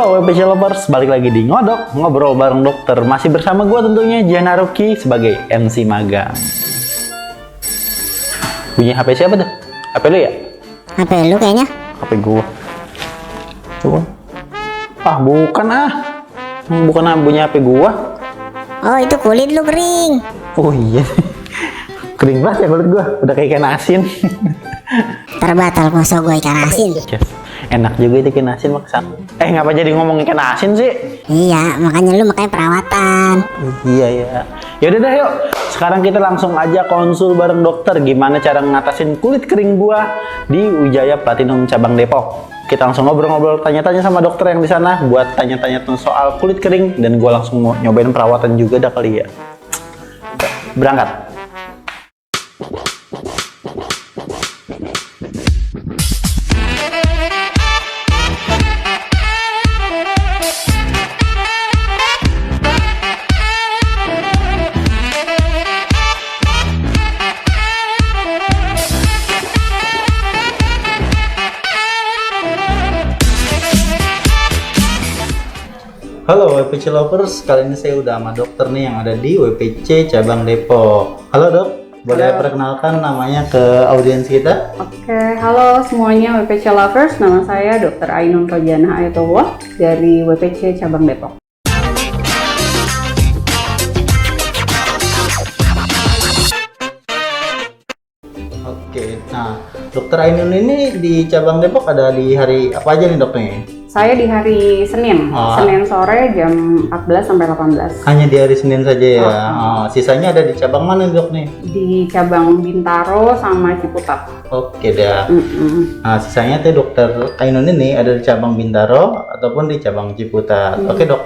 Halo WPC Lovers, balik lagi di Ngodok, ngobrol bareng dokter. Masih bersama gue tentunya Jana Ruki sebagai MC magang. Bunyi HP siapa tuh? HP lu ya? HP lu kayaknya. HP gue. Coba. Ah bukan ah. Bukan ah, bunyi HP gue. Oh itu kulit lu kering. Oh iya. Kering banget ya kulit gue, udah kayak ikan asin. Terbatal puasa gue ikan asin. Yes. Enak juga itu ikan asin maksan. Ngapa jadi ngomong ikan asin sih? Iya, makanya perawatan. Iya ya. Yaudah deh yuk. Sekarang kita langsung aja konsul bareng dokter gimana cara ngatasin kulit kering gua di Wijaya Platinum cabang Depok. Kita langsung ngobrol-ngobrol, tanya-tanya sama dokter yang di sana buat tanya-tanya soal kulit kering dan gua langsung mau nyobain perawatan juga dah kali ya. Berangkat. Halo WPC Lovers, kali ini saya udah sama dokter nih yang ada di WPC cabang Depok. Halo dok, boleh perkenalkan namanya ke audiens kita? Oke, halo semuanya WPC Lovers, nama saya Dr. Ainun Rojana Ayatowo dari WPC cabang Depok. Oke, nah dokter Ainun ini di cabang Depok ada di hari apa aja nih dok nih? Saya di hari Senin, Senin sore jam 14 sampai 18. Hanya di hari Senin saja ya? Sisanya ada di cabang mana nih dok nih? Di cabang Bintaro sama Ciputat. Oke dah. Nah sisanya tuh dokter Ainun ini ada di cabang Bintaro ataupun di cabang Ciputat. Oke dok,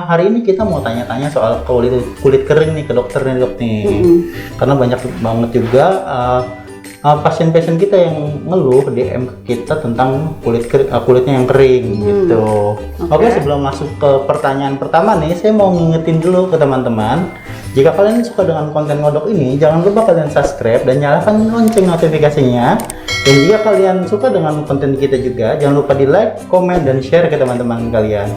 hari ini kita mau tanya-tanya soal kulit kering nih ke dokter nih dok nih. Karena banyak banget juga pasien-pasien kita yang ngeluh DM ke kita tentang kulitnya yang kering gitu. Oke, sebelum masuk ke pertanyaan pertama nih, saya mau ngingetin dulu ke teman-teman, jika kalian suka dengan konten ngodok ini, jangan lupa kalian subscribe dan nyalakan lonceng notifikasinya. Dan jika kalian suka dengan konten kita juga, jangan lupa di like, komen, dan share ke teman-teman kalian.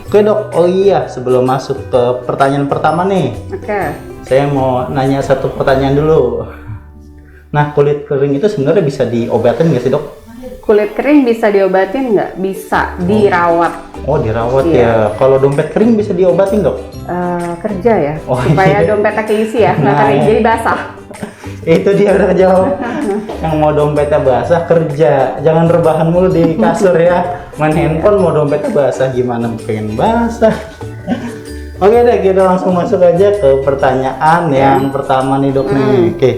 Oke dok, oh iya sebelum masuk ke pertanyaan pertama nih, saya mau nanya satu pertanyaan dulu. Nah, kulit kering itu sebenarnya bisa diobatin nggak sih dok? Kulit kering bisa diobatin nggak? Bisa, dirawat. Oh, dirawat ya. Kalau dompet kering bisa diobatin dok? Kerja ya, iya. supaya dompetnya keisi ya, nggak kering, jadi basah. Itu dia udah kejawab. Yang mau dompetnya basah kerja, jangan rebahan mulu di kasur ya. Main handphone mau dompetnya basah, gimana pengen basah? Oke deh, kita langsung masuk aja ke pertanyaan yang pertama nih dok nih. Oke.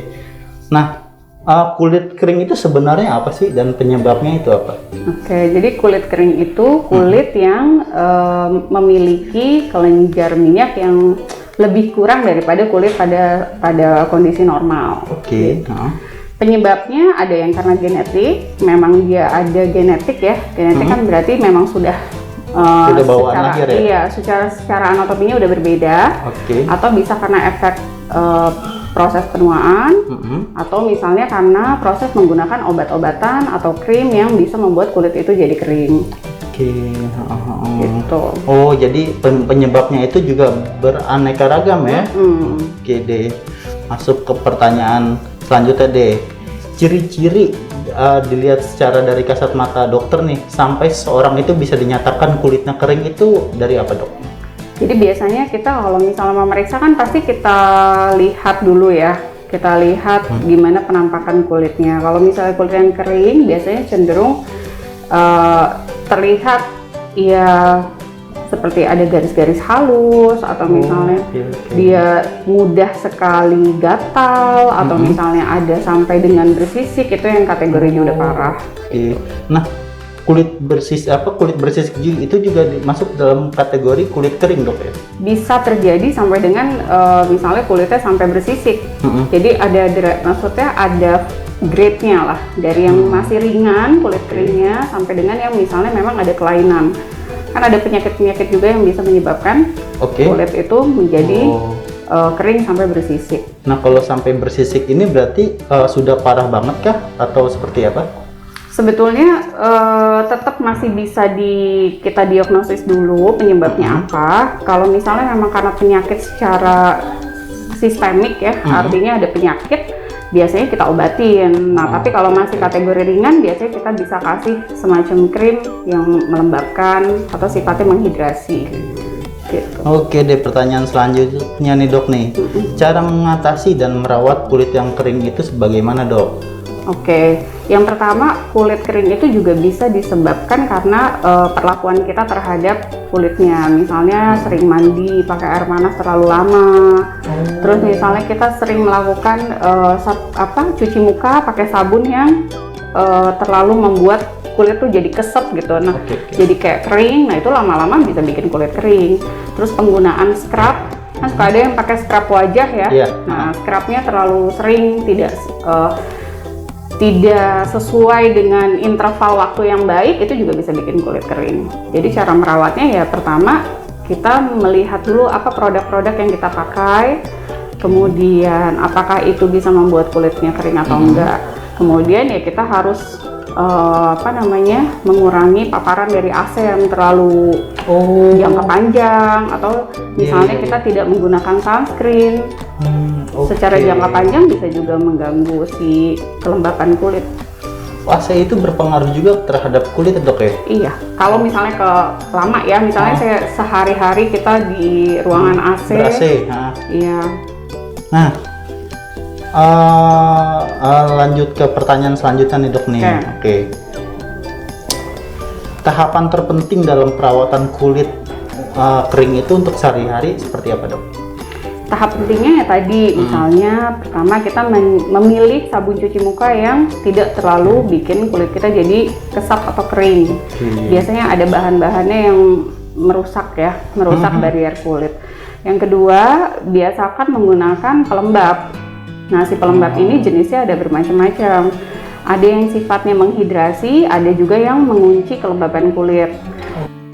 Nah, kulit kering itu sebenarnya apa sih dan penyebabnya itu apa? Oke, jadi kulit kering itu kulit yang memiliki kelenjar minyak yang lebih kurang daripada kulit pada kondisi normal. Oke. Penyebabnya ada yang karena genetik, memang dia ada genetik ya. Genetik kan berarti memang sudah bawaan lahir ya? Iya, secara anatominya udah berbeda. Atau bisa karena efek proses penuaan, atau misalnya karena proses menggunakan obat-obatan atau krim yang bisa membuat kulit itu jadi kering. Gitu. Oh, jadi penyebabnya itu juga beraneka ragam ya? Oke deh, masuk ke pertanyaan selanjutnya deh. Ciri-ciri dilihat secara dari kasat mata dokter nih, sampai seorang itu bisa dinyatakan kulitnya kering itu dari apa dok? Jadi biasanya kita kalau misalnya memeriksa kan pasti kita lihat dulu ya, kita lihat gimana penampakan kulitnya. Kalau misalnya kulit yang kering, biasanya cenderung terlihat ya seperti ada garis-garis halus, atau misalnya dia mudah sekali gatal, atau misalnya ada sampai dengan bersisik, itu yang kategorinya udah parah. Nah, kulit bersisik itu juga masuk dalam kategori kulit kering dok ya? Bisa terjadi sampai dengan misalnya kulitnya sampai bersisik. Jadi maksudnya ada grade-nya lah, dari yang masih ringan kulit keringnya sampai dengan yang misalnya memang ada kelainan. Kan ada penyakit-penyakit juga yang bisa menyebabkan kulit itu menjadi kering sampai bersisik. Nah kalau sampai bersisik ini berarti sudah parah banget kah atau seperti apa? Sebetulnya tetap masih bisa kita diagnosis dulu penyebabnya apa. Kalau misalnya memang karena penyakit secara sistemik ya, artinya ada penyakit, biasanya kita obatin. Nah, tapi kalau masih kategori ringan, biasanya kita bisa kasih semacam krim yang melembabkan atau sifatnya menghidrasi. Gitu. Oke deh, pertanyaan selanjutnya nih dok nih. Cara mengatasi dan merawat kulit yang kering itu sebagaimana dok? Oke, yang pertama kulit kering itu juga bisa disebabkan karena perlakuan kita terhadap kulitnya. Misalnya sering mandi pakai air panas terlalu lama. Terus misalnya kita sering melakukan cuci muka pakai sabun yang terlalu membuat kulit tuh jadi kesep gitu. Nah, jadi kayak kering. Nah, itu lama-lama bisa bikin kulit kering. Terus penggunaan scrub, kan suka ada yang pakai scrub wajah ya. Nah, scrubnya terlalu sering, tidak sesuai dengan interval waktu yang baik, itu juga bisa bikin kulit kering. Jadi cara merawatnya ya pertama kita melihat dulu apa produk-produk yang kita pakai, kemudian apakah itu bisa membuat kulitnya kering atau enggak. Kemudian ya kita harus mengurangi paparan dari AC yang terlalu jangka panjang, atau misalnya kita tidak menggunakan sunscreen. Secara jangka panjang bisa juga mengganggu si kelembapan kulit. AC itu berpengaruh juga terhadap kulit dok ya? Iya, kalau misalnya lama ya, misalnya saya sehari-hari kita di ruangan AC. Ber-AC, iya. Nah, lanjut ke pertanyaan selanjutnya nih dok nih. Oke. Tahapan terpenting dalam perawatan kulit kering itu untuk sehari-hari seperti apa dok? Tahap pentingnya ya tadi, misalnya pertama kita memilih sabun cuci muka yang tidak terlalu bikin kulit kita jadi kesap atau kering. Biasanya ada bahan-bahannya yang merusak barrier kulit. Yang kedua, biasakan menggunakan pelembab. Nah, si pelembab ini jenisnya ada bermacam-macam. Ada yang sifatnya menghidrasi, ada juga yang mengunci kelembaban kulit.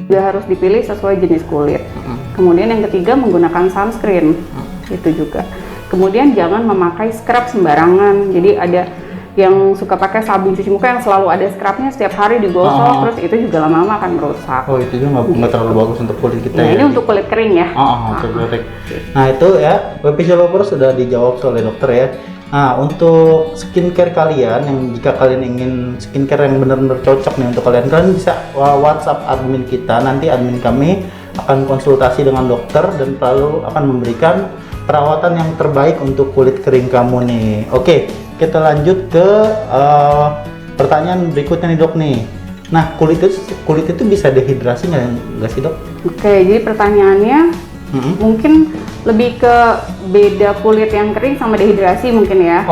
Juga harus dipilih sesuai jenis kulit. Kemudian yang ketiga, menggunakan sunscreen. Itu juga. Kemudian jangan memakai scrub sembarangan. Jadi ada yang suka pakai sabun cuci muka yang selalu ada scrubnya, setiap hari digosok, terus itu juga lama-lama akan merusak. Itu juga nggak terlalu bagus untuk kulit kita ya. Ini untuk kulit kering ya. Untuk kulit kering. Nah itu ya, Webisio Lovers sudah dijawab oleh dokter ya. Nah, untuk skincare kalian, yang jika kalian ingin skincare yang benar-benar cocok nih untuk kalian bisa WhatsApp admin kita. Nanti admin kami akan konsultasi dengan dokter dan selalu akan memberikan perawatan yang terbaik untuk kulit kering kamu nih. Oke, kita lanjut ke pertanyaan berikutnya nih dok nih. Nah, kulit itu bisa dehidrasi nggak sih dok? Oke, jadi pertanyaannya mungkin lebih ke beda kulit yang kering sama dehidrasi mungkin ya.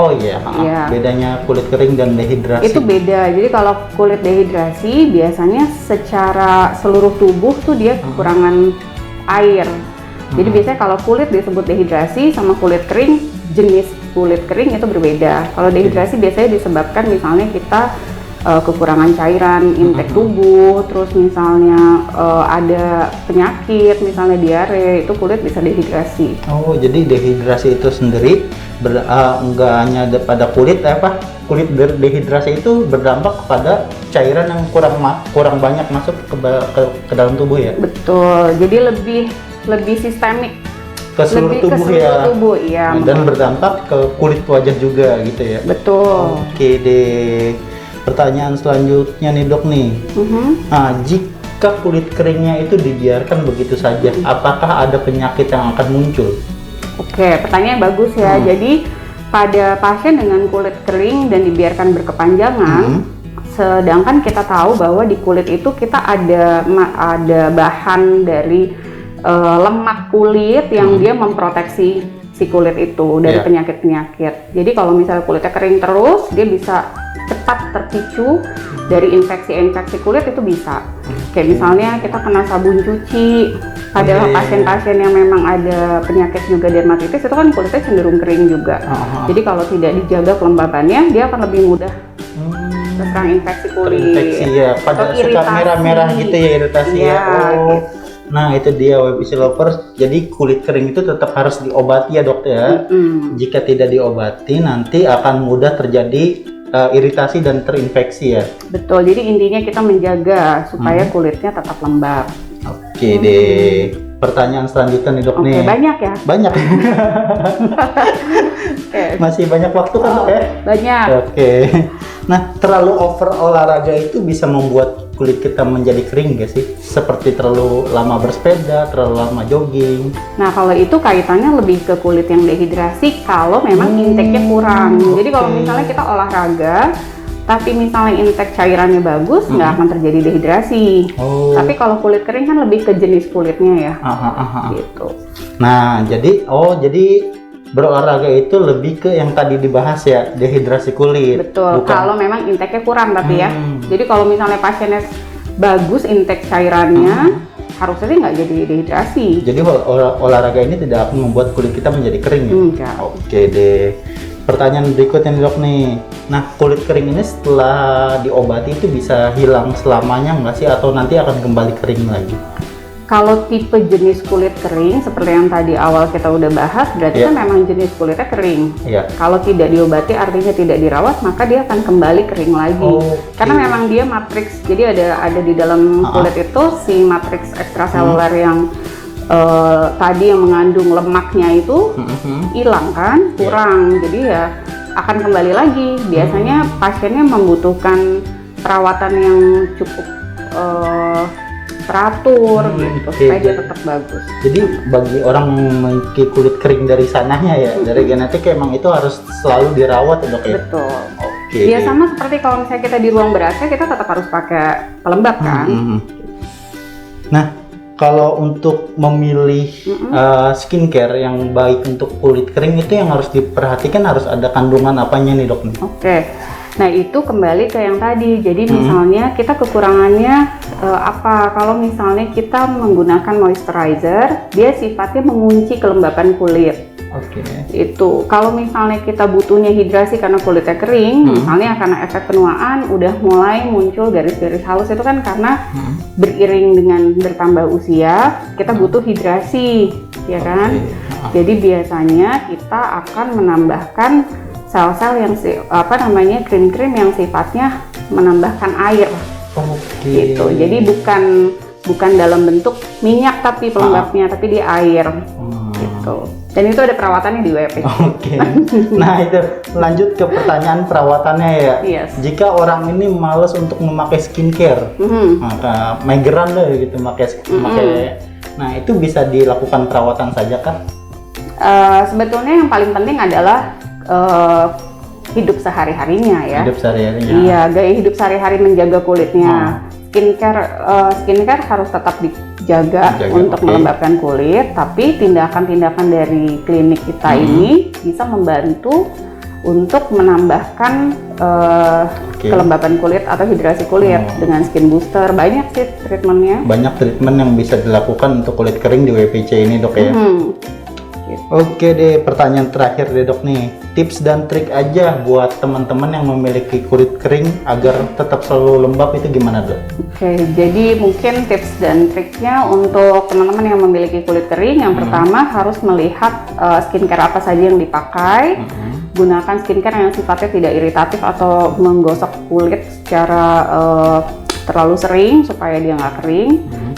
Bedanya kulit kering dan dehidrasi. Itu beda. Jadi kalau kulit dehidrasi biasanya secara seluruh tubuh tuh dia kekurangan air. Jadi biasanya kalau kulit disebut dehidrasi sama kulit kering, jenis kulit kering itu berbeda. Kalau dehidrasi biasanya disebabkan misalnya kita kekurangan cairan, intake tubuh, terus misalnya ada penyakit, misalnya diare, itu kulit bisa dehidrasi. Jadi dehidrasi itu sendiri enggak hanya pada kulit kulit dehidrasi itu berdampak kepada cairan yang kurang banyak masuk ke dalam tubuh ya? Betul, jadi lebih sistemik ke seluruh tubuh ya. Dan berdampak ke kulit wajah juga gitu ya. Betul. Oke deh. Pertanyaan selanjutnya nih dok nih. Nah, jika kulit keringnya itu dibiarkan begitu saja, apakah ada penyakit yang akan muncul? Oke, pertanyaan bagus ya. Jadi pada pasien dengan kulit kering dan dibiarkan berkepanjangan, sedangkan kita tahu bahwa di kulit itu kita ada bahan dari lemak kulit yang dia memproteksi si kulit itu dari penyakit-penyakit. Jadi kalau misalnya kulitnya kering terus, dia bisa cepat terpicu dari infeksi-infeksi kulit, itu bisa. Kayak misalnya kita kena sabun cuci, padahal pasien-pasien yang memang ada penyakit juga dermatitis itu kan kulitnya cenderung kering juga. Jadi kalau tidak dijaga kelembabannya, dia akan lebih mudah terserang infeksi kulit. Infeksi ya, pada suka merah-merah gitu ya, iritasi ya. Nah itu dia Webisio Lovers. Jadi kulit kering itu tetap harus diobati ya dok ya. Jika tidak diobati nanti akan mudah terjadi iritasi dan terinfeksi ya. Betul, jadi intinya kita menjaga supaya kulitnya tetap lembab. Oke deh. Pertanyaan selanjutnya nih dok Oke, nih. banyak ya? Banyak. Oke. Masih banyak waktu kan dok ya? Banyak. Oke. Nah, terlalu over olahraga itu bisa membuat kulit kita menjadi kering gak sih? Seperti terlalu lama bersepeda, terlalu lama jogging. Nah, kalau itu kaitannya lebih ke kulit yang dehidrasi kalau memang intake-nya kurang. Jadi kalau misalnya kita olahraga, tapi misalnya intake cairannya bagus, nggak akan terjadi dehidrasi. Tapi kalau kulit kering kan lebih ke jenis kulitnya ya. Gitu. Nah, jadi berolahraga itu lebih ke yang tadi dibahas ya, dehidrasi kulit. Betul, kalau memang intake-nya kurang tapi ya. Jadi kalau misalnya pasiennya bagus intake cairannya, harusnya sih nggak jadi dehidrasi. Jadi olahraga ini tidak akan membuat kulit kita menjadi kering ya? Enggak. Oke deh. Pertanyaan berikutnya nih dok nih. Nah, kulit kering ini setelah diobati itu bisa hilang selamanya nggak sih? Atau nanti akan kembali kering lagi? Kalau tipe jenis kulit kering seperti yang tadi awal kita udah bahas, berarti kan memang jenis kulitnya kering. Kalau tidak diobati artinya tidak dirawat, maka dia akan kembali kering lagi. Karena memang dia matriks, jadi ada di dalam kulit itu si matriks ekstraseluler yang tadi yang mengandung lemaknya itu hilang kan, kurang. Jadi ya akan kembali lagi. Biasanya pasiennya membutuhkan perawatan yang cukup teratur gitu supaya dia tetap bagus. Jadi bagi orang memiliki kulit kering dari sananya ya, dari genetik emang itu harus selalu dirawat ya dok ya? Betul. Ya sama seperti kalau misalnya kita di ruang ber-AC, kita tetap harus pakai pelembab kan. Nah, kalau untuk memilih skincare yang baik untuk kulit kering itu yang harus diperhatikan harus ada kandungan apanya nih dok? Oke. Nah itu kembali ke yang tadi, jadi misalnya kita kekurangannya apa? Kalau misalnya kita menggunakan moisturizer, dia sifatnya mengunci kelembapan kulit. Itu kalau misalnya kita butuhnya hidrasi karena kulitnya kering, misalnya karena efek penuaan udah mulai muncul garis-garis halus, itu kan karena beriring dengan bertambah usia kita butuh hidrasi, ya kan? Jadi biasanya kita akan menambahkan sel-sel yang krim-krim yang sifatnya menambahkan air. Gitu. Jadi bukan dalam bentuk minyak tapi pelembabnya, tapi dia air. Gitu. Dan itu ada perawatannya di WP. Nah itu lanjut ke pertanyaan perawatannya ya. Jika orang ini males untuk memakai skincare, maka mageran deh gitu pakai. Nah itu bisa dilakukan perawatan saja kah? Sebetulnya yang paling penting adalah hidup sehari-harinya ya. Hidup sehari-harinya. Iya, gaya hidup sehari-hari menjaga kulitnya. Skincare harus tetap dijaga untuk melembabkan kulit, tapi tindakan-tindakan dari klinik kita ini bisa membantu untuk menambahkan kelembaban kulit atau hidrasi kulit dengan skin booster. Banyak sih treatmentnya. Banyak treatment yang bisa dilakukan untuk kulit kering di WPC ini dok ya. Oke deh, pertanyaan terakhir deh dok nih, tips dan trik aja buat teman-teman yang memiliki kulit kering agar tetap selalu lembab itu gimana dok? Oke, jadi mungkin tips dan triknya untuk teman-teman yang memiliki kulit kering, yang pertama harus melihat skincare apa saja yang dipakai. Gunakan skincare yang sifatnya tidak iritatif atau menggosok kulit secara terlalu sering supaya dia nggak kering.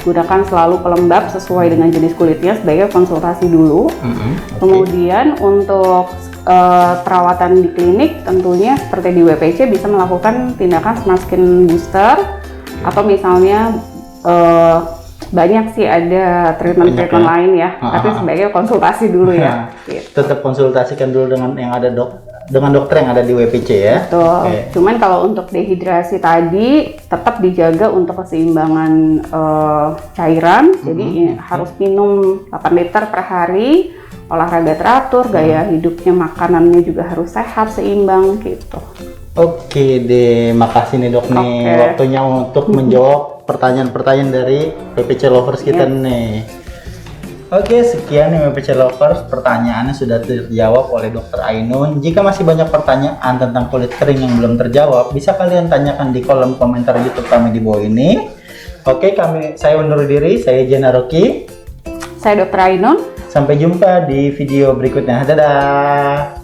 Gunakan selalu pelembab sesuai dengan jenis kulitnya, sebaiknya konsultasi dulu. Kemudian untuk perawatan di klinik tentunya seperti di WPC bisa melakukan tindakan smart skin booster atau misalnya banyak sih ada treatment lain ya, tapi sebaiknya konsultasi dulu ya. Tetap konsultasikan dulu dengan yang ada dengan dokter yang ada di WPC ya. Betul. Cuman kalau untuk dehidrasi tadi tetap dijaga untuk keseimbangan cairan. Jadi harus minum 8 liter per hari, olahraga teratur, gaya hidupnya, makanannya juga harus sehat, seimbang gitu. Oke deh, makasih nih dok nih waktunya untuk menjawab pertanyaan-pertanyaan dari WPC Lovers kita nih. Oke, sekian nih WPC Lovers, pertanyaannya sudah terjawab oleh Dr. Ainun. Jika masih banyak pertanyaan tentang kulit kering yang belum terjawab, bisa kalian tanyakan di kolom komentar YouTube kami di bawah ini. Oke, saya undur diri, saya Jena Rocky. Saya Dr. Ainun. Sampai jumpa di video berikutnya. Dadah.